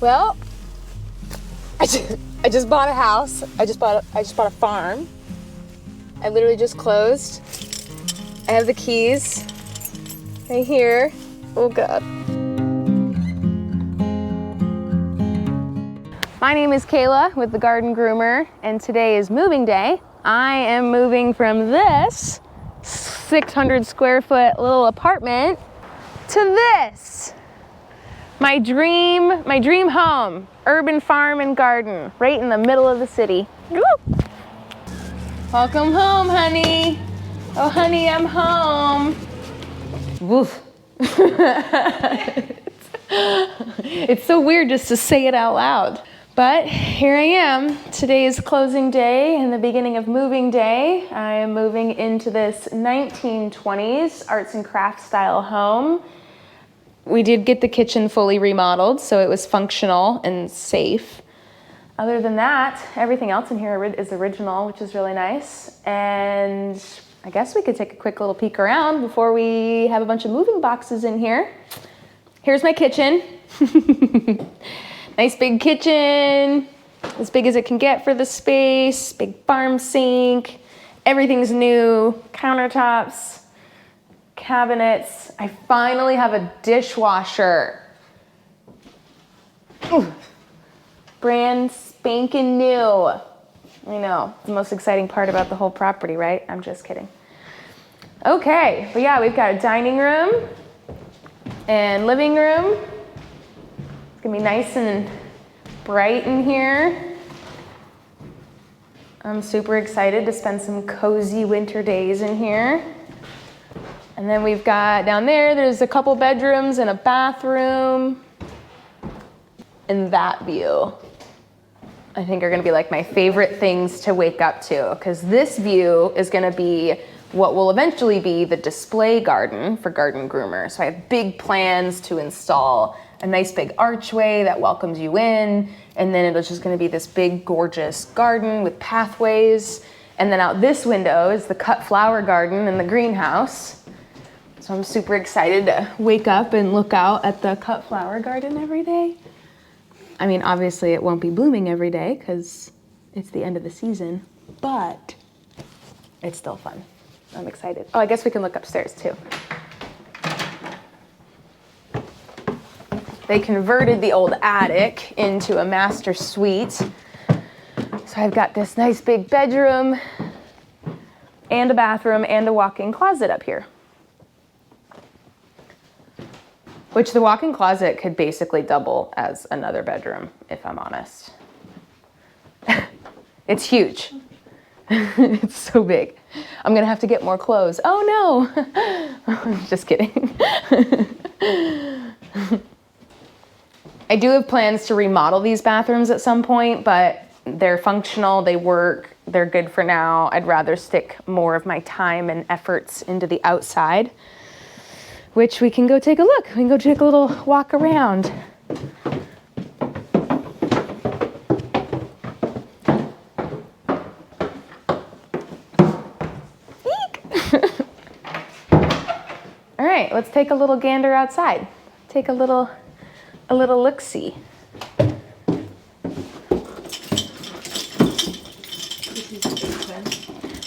Well, I just bought a house. I just bought a farm. I literally just closed. I have the keys right here. Oh God. My name is Kayla with the Garden Groomer, and today is moving day. I am moving from this 600 square foot little apartment to this. My dream home, urban farm and garden, right in the middle of the city. Woo! Welcome home, honey. Oh, honey, I'm home. Woof. It's so weird just to say it out loud. But here I am. Today is closing day and the beginning of moving day. I am moving into this 1920s arts and crafts style home. We did get the kitchen fully remodeled, so it was functional and safe. Other than that, everything else in here is original, which is really nice. And I guess we could take a quick little peek around before we have a bunch of moving boxes in here. Here's my kitchen. Nice big kitchen, as big as it can get for the space, big farm sink, everything's new, countertops, cabinets. I finally have a dishwasher. Ooh. Brand spanking new. I know, the most exciting part about the whole property, right? I'm just kidding. Okay, but yeah, we've got a dining room and living room. It's gonna be nice and bright in here. I'm super excited to spend some cozy winter days in here. And then we've got down there's a couple bedrooms and a bathroom. And that view, I think, are gonna be like my favorite things to wake up to, because this view is gonna be what will eventually be the display garden for Garden Groomer. So I have big plans to install a nice big archway that welcomes you in, and then it's just gonna be this big gorgeous garden with pathways. And then out this window is the cut flower garden and the greenhouse. So I'm super excited to wake up and look out at the cut flower garden every day. I mean, obviously it won't be blooming every day because it's the end of the season, but it's still fun. I'm excited. Oh, I guess we can look upstairs too. They converted the old attic into a master suite. So I've got this nice big bedroom and a bathroom and a walk-in closet up here. Which the walk-in closet could basically double as another bedroom, if I'm honest. It's huge. It's so big. I'm gonna have to get more clothes. Oh no, just kidding. I do have plans to remodel these bathrooms at some point, but they're functional, they work, they're good for now. I'd rather stick more of my time and efforts into the outside, which we can go take a look. We can go take a little walk around. Eek! All right, let's take a little gander outside. Take a little look-see.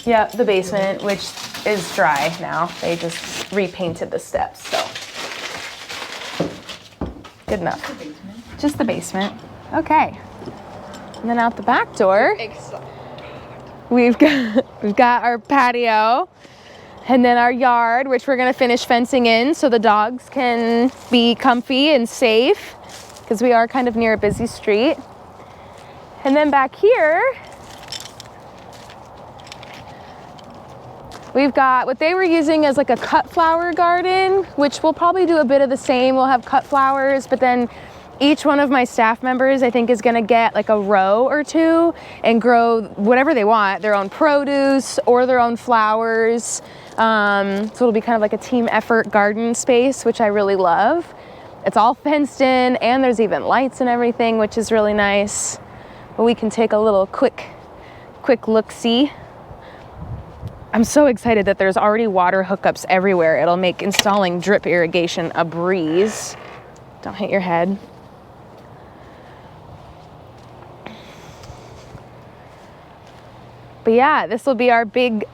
Yeah, the basement, which is dry now. They just repainted the steps, so good enough. Just the basement. Okay. And then out the back door, we've got our patio, and then our yard, which we're gonna finish fencing in so the dogs can be comfy and safe, because we are kind of near a busy street. And then back here, we've got what they were using as like a cut flower garden, which we'll probably do a bit of the same. We'll have cut flowers, but then each one of my staff members, I think, is gonna get like a row or two and grow whatever they want, their own produce or their own flowers. So it'll be kind of like a team effort garden space, which I really love. It's all fenced in, and there's even lights and everything, which is really nice. But we can take a little quick look-see. I'm so excited that there's already water hookups everywhere. It'll make installing drip irrigation a breeze. Don't hit your head. But yeah, this will be our big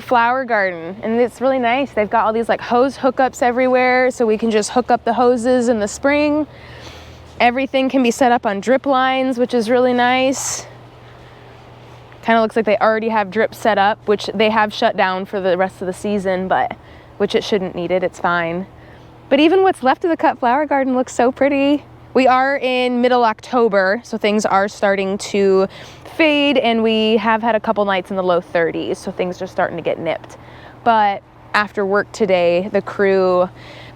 flower garden, and it's really nice. They've got all these like hose hookups everywhere, so we can just hook up the hoses in the spring. Everything can be set up on drip lines, which is really nice. Kind of looks like they already have drip set up, which they have shut down for the rest of the season, but which it shouldn't need it, it's fine. But even what's left of the cut flower garden looks so pretty. We are in middle October, so things are starting to fade, and we have had a couple nights in the low 30s, so things are starting to get nipped. But after work today, the crew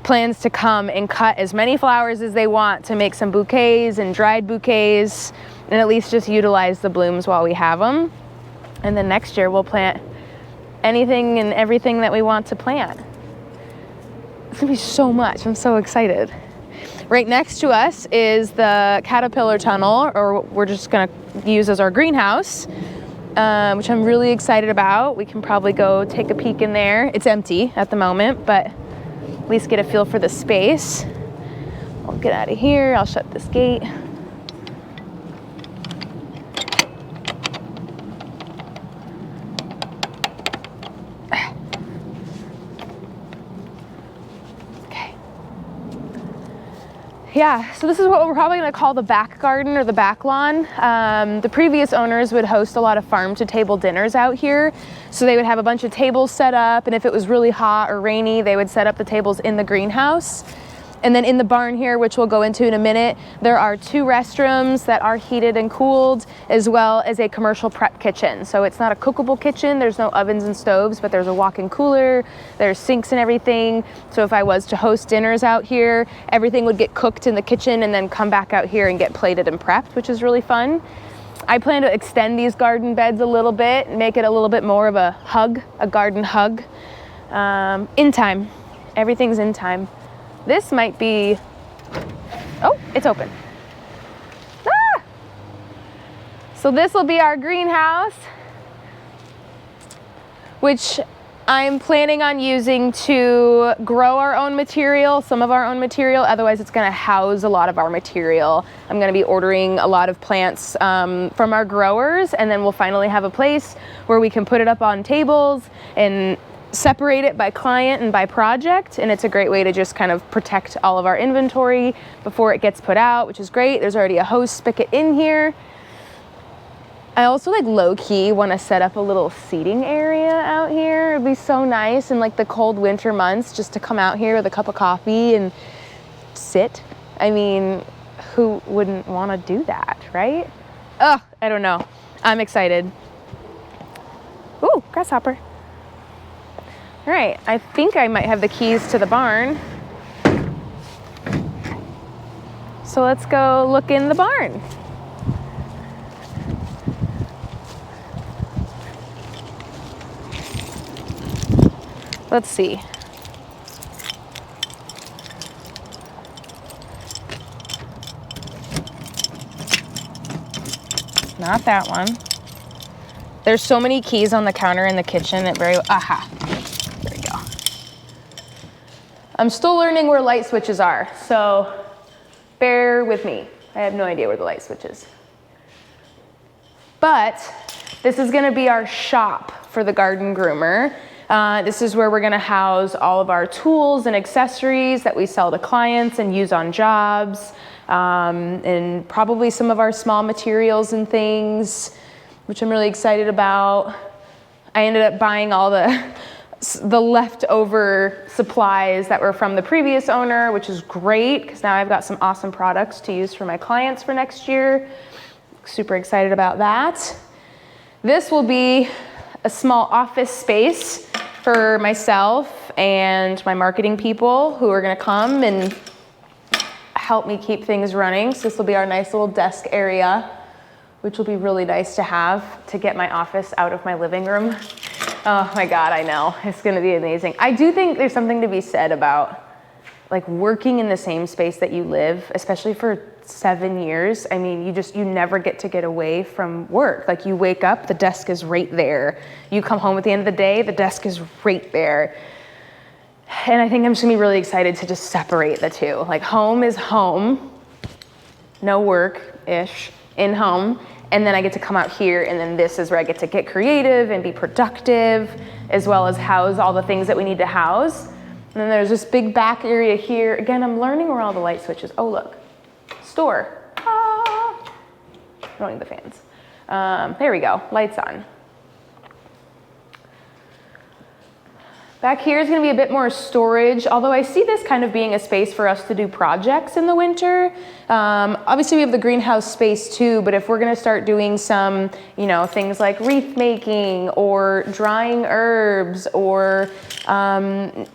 plans to come and cut as many flowers as they want to make some bouquets and dried bouquets, and at least just utilize the blooms while we have them. And then next year we'll plant anything and everything that we want to plant. It's gonna be so much, I'm so excited. Right next to us is the caterpillar tunnel, or we're just gonna use as our greenhouse, which I'm really excited about. We can probably go take a peek in there. It's empty at the moment, but at least get a feel for the space. I'll get out of here, I'll shut this gate. Yeah, so this is what we're probably gonna call the back garden or the back lawn. The previous owners would host a lot of farm to table dinners out here. So they would have a bunch of tables set up, and if it was really hot or rainy, they would set up the tables in the greenhouse. And then in the barn here, which we'll go into in a minute, there are 2 restrooms that are heated and cooled, as well as a commercial prep kitchen. So it's not a cookable kitchen, there's no ovens and stoves, but there's a walk-in cooler, there's sinks and everything. So if I was to host dinners out here, everything would get cooked in the kitchen and then come back out here and get plated and prepped, which is really fun. I plan to extend these garden beds a little bit and make it a little bit more of a hug, a garden hug. In time, everything's in time. This might be, oh, it's open. Ah! So this will be our greenhouse, which I'm planning on using to grow our own material, some of our own material. Otherwise, it's gonna house a lot of our material. I'm gonna be ordering a lot of plants from our growers, and then we'll finally have a place where we can put it up on tables and separate it by client and by project, and it's a great way to just kind of protect all of our inventory before it gets put out, which is great. There's already a hose spigot in here. I also like low-key want to set up a little seating area out here. It'd be so nice in like the cold winter months just to come out here with a cup of coffee and sit. I mean, who wouldn't want to do that, right? Oh, I don't know. I'm excited. Ooh, grasshopper. All right, I think I might have the keys to the barn. So let's go look in the barn. Let's see. Not that one. There's so many keys on the counter in the kitchen. Aha. There we go. I'm still learning where light switches are, so bear with me. I have no idea where the light switch is. But this is gonna be our shop for the garden groomer. This is where we're gonna house all of our tools and accessories that we sell to clients and use on jobs, and probably some of our small materials and things, which I'm really excited about. I ended up buying all the leftover supplies that were from the previous owner, which is great because now I've got some awesome products to use for my clients for next year. Super excited about that. This will be a small office space for myself and my marketing people who are gonna come and help me keep things running. So this will be our nice little desk area, which will be really nice to have to get my office out of my living room. Oh my God, I know, it's gonna be amazing. I do think there's something to be said about like working in the same space that you live, especially for 7 years. I mean, you never get away from work. Like you wake up, the desk is right there. You come home at the end of the day, the desk is right there. And I think I'm just gonna be really excited to just separate the two. Like home is home, no work-ish, in home. And then I get to come out here, and then this is where I get to get creative and be productive, as well as house all the things that we need to house. And then there's this big back area here. Again, I'm learning where all the light switches. Oh, look, store. Ah. I don't need the fans. There we go, lights on. Back here is going to be a bit more storage, although I see this kind of being a space for us to do projects in the winter. Obviously we have the greenhouse space too, but if we're going to start doing some, you know, things like wreath making or drying herbs, or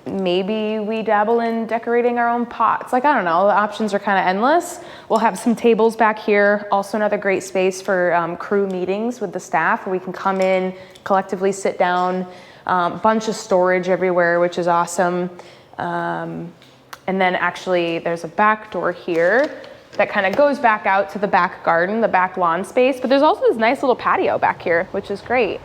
maybe we dabble in decorating our own pots. Like, I don't know, the options are kind of endless. We'll have some tables back here. Also another great space for crew meetings with the staff, where we can come in, collectively sit down. Bunch of storage everywhere, which is awesome. And then actually there's a back door here that kind of goes back out to the back garden, the back lawn space. But there's also this nice little patio back here, which is great.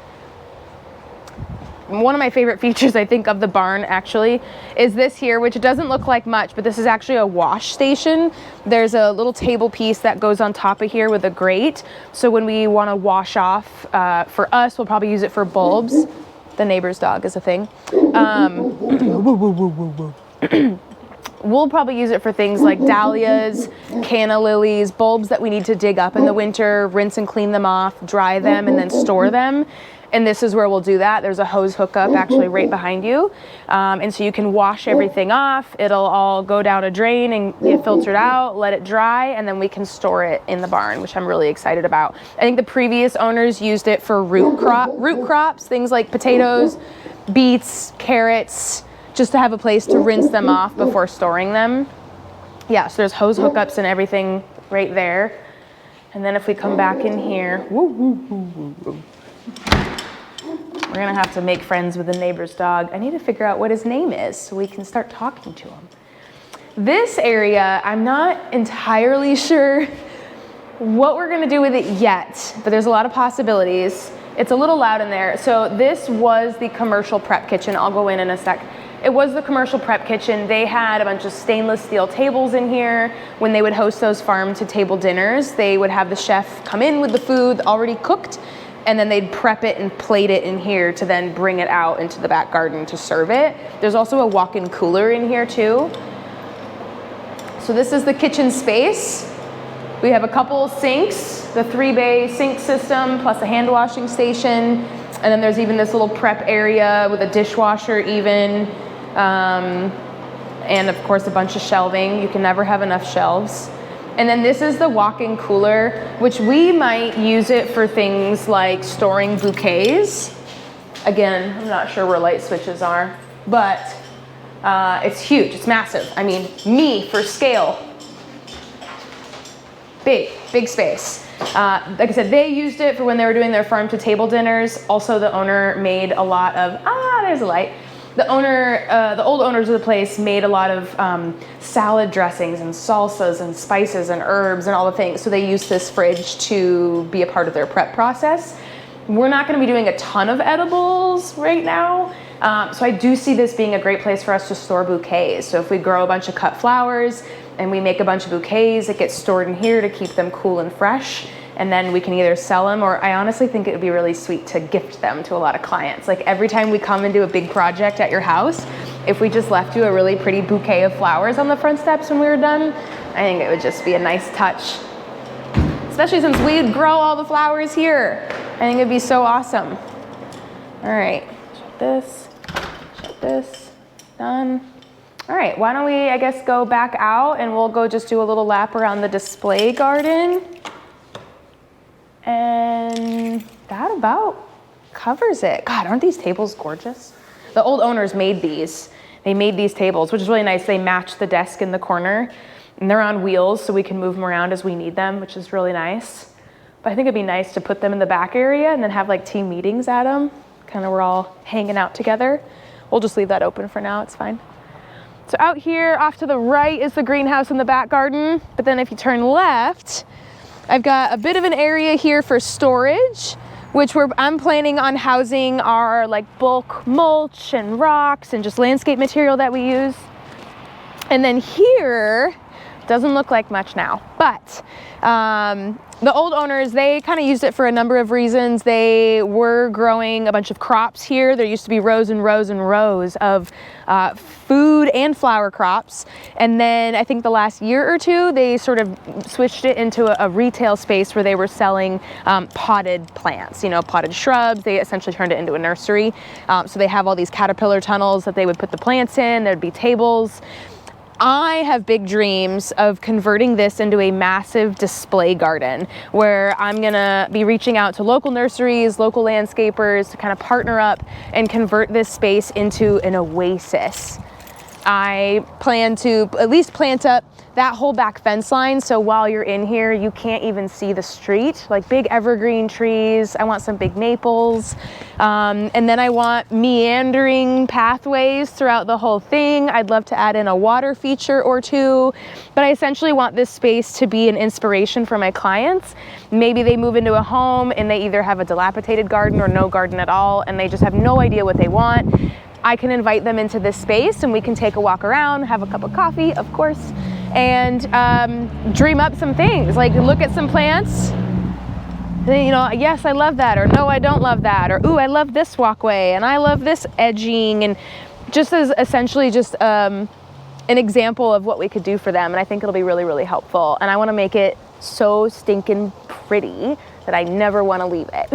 One of my favorite features, I think, of the barn actually is this here, which doesn't look like much, but this is actually a wash station. There's a little table piece that goes on top of here with a grate. So when we want to wash off, for us, we'll probably use it for bulbs. The neighbor's dog is a thing. We'll probably use it for things like dahlias, canna lilies, bulbs that we need to dig up in the winter, rinse and clean them off, dry them, and then store them. And this is where we'll do that. There's a hose hookup actually right behind you. And so you can wash everything off. It'll all go down a drain and get filtered out, let it dry, and then we can store it in the barn, which I'm really excited about. I think the previous owners used it for root crops, things like potatoes, beets, carrots, just to have a place to rinse them off before storing them. Yeah, so there's hose hookups and everything right there. And then if we come back in here, we're gonna have to make friends with the neighbor's dog. I need to figure out what his name is so we can start talking to him. This area, I'm not entirely sure what we're gonna do with it yet, but there's a lot of possibilities. It's a little loud in there. So this was the commercial prep kitchen. I'll go in a sec. It was the commercial prep kitchen. They had a bunch of stainless steel tables in here. When they would host those farm to table dinners, they would have the chef come in with the food already cooked, and then they'd prep it and plate it in here to then bring it out into the back garden to serve it. There's also a walk-in cooler in here too. So this is the kitchen space. We have a couple sinks, the 3-bay sink system, plus a hand washing station. And then there's even this little prep area with a dishwasher even. And of course a bunch of shelving. You can never have enough shelves. And then this is the walk-in cooler, which we might use it for things like storing bouquets. Again, I'm not sure where light switches are, but it's huge, it's massive. I mean, me for scale. Big space. Like I said, they used it for when they were doing their farm to table dinners. Also, the owner made a lot of, there's a light. The old owners of the place made a lot of salad dressings and salsas and spices and herbs and all the things. So they used this fridge to be a part of their prep process. We're not going to be doing a ton of edibles right now. So I do see this being a great place for us to store bouquets. So if we grow a bunch of cut flowers and we make a bunch of bouquets, it gets stored in here to keep them cool and fresh. And then we can either sell them, or I honestly think it would be really sweet to gift them to a lot of clients. Like every time we come and do a big project at your house, if we just left you a really pretty bouquet of flowers on the front steps when we were done, I think it would just be a nice touch. Especially since we'd grow all the flowers here. I think it'd be so awesome. All right, shut this, done. All right, why don't we, I guess, go back out and we'll go just do a little lap around the display garden. And that about covers it. God, aren't these tables gorgeous? The old owners made these. They made these tables, which is really nice. They match the desk in the corner, and they're on wheels so we can move them around as we need them, which is really nice. But I think it'd be nice to put them in the back area and then have like team meetings at them. Kind of we're all hanging out together. We'll just leave that open for now, it's fine. So out here off to the right is the greenhouse in the back garden. But then if you turn left, I've got a bit of an area here for storage, which I'm planning on housing our like bulk mulch and rocks and just landscape material that we use. And then here Doesn't look like much now, but the old owners, they kind of used it for a number of reasons. They were growing a bunch of crops here. There used to be rows and rows and rows of food and flower crops. And then I think the last year or two, they sort of switched it into a retail space where they were selling potted plants, you know, potted shrubs. They essentially turned it into a nursery. So they have all these caterpillar tunnels that they would put the plants in. There'd be tables. I have big dreams of converting this into a massive display garden where I'm gonna be reaching out to local nurseries, local landscapers to kind of partner up and convert this space into an oasis. I plan to at least plant up that whole back fence line, so while you're in here, you can't even see the street, like big evergreen trees. I want some big maples. And then I want meandering pathways throughout the whole thing. I'd love to add in a water feature or two, but I essentially want this space to be an inspiration for my clients. Maybe they move into a home and they either have a dilapidated garden or no garden at all, and they just have no idea what they want. I can invite them into this space and we can take a walk around, have a cup of coffee, of course, and dream up some things, like look at some plants, you know, yes, I love that, or no, I don't love that, or ooh, I love this walkway and I love this edging, and just as essentially just an example of what we could do for them. And I think it'll be really, really helpful. And I want to make it so stinking pretty that I never want to leave it.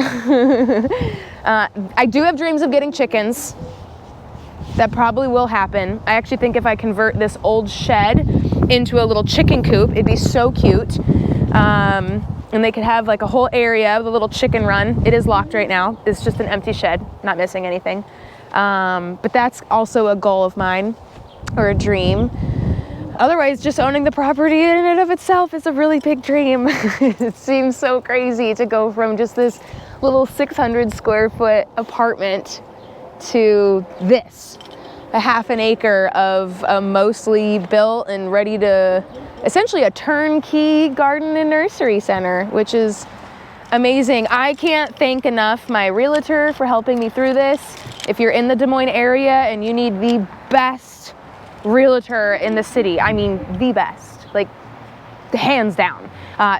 I do have dreams of getting chickens. That probably will happen. I actually think if I convert this old shed into a little chicken coop, it'd be so cute. And they could have like a whole area with a little chicken run. It is locked right now. It's just an empty shed, not missing anything. But that's also a goal of mine, or a dream. Otherwise, just owning the property in and of itself is a really big dream. It seems so crazy to go from just this little 600 square foot apartment to this, a half an acre of a mostly built and ready to, essentially a turnkey garden and nursery center, which is amazing. I can't thank enough my realtor for helping me through this. If you're in the Des Moines area and you need the best realtor in the city, I mean the best, like hands down,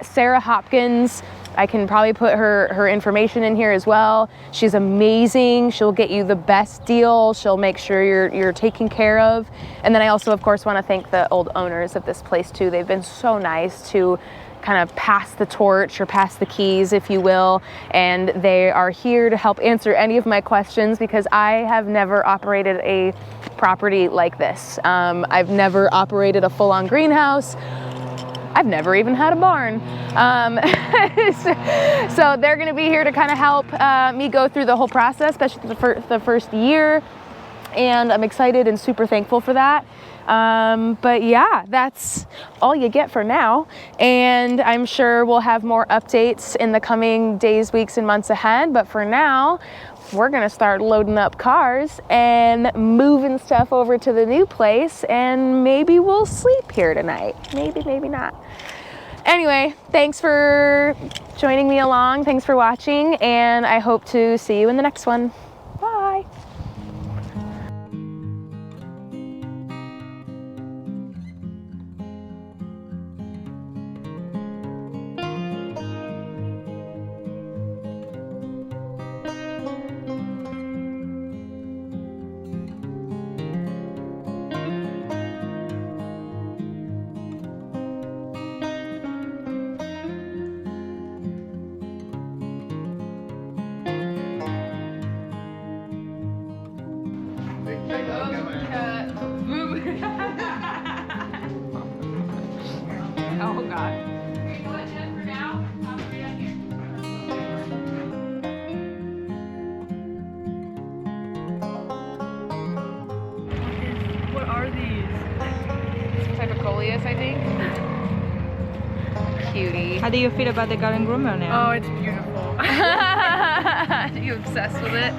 Sarah Hopkins. I can probably put her information in here as well. She's amazing. She'll get you the best deal. She'll make sure you're taken care of. And then I also, of course, want to thank the old owners of this place too. They've been so nice to kind of pass the torch or pass the keys, if you will. And they are here to help answer any of my questions, because I have never operated a property like this. I've never operated a full-on greenhouse. I've never even had a barn. So they're gonna be here to kind of help me go through the whole process, especially the first year. And I'm excited and super thankful for that. But yeah, that's all you get for now. And I'm sure we'll have more updates in the coming days, weeks, and months ahead. But for now, we're gonna start loading up cars and moving stuff over to the new place, and maybe we'll sleep here tonight. Maybe not. Anyway, thanks for joining me along. Thanks for watching, and I hope to see you in the next one. Bye. Oh God. You know what, Jen, for now, I'll be down here. What are these? Some type of coleus, I think. Cutie. How do you feel about the garden groomer now? Oh, it's beautiful. You obsessed with it?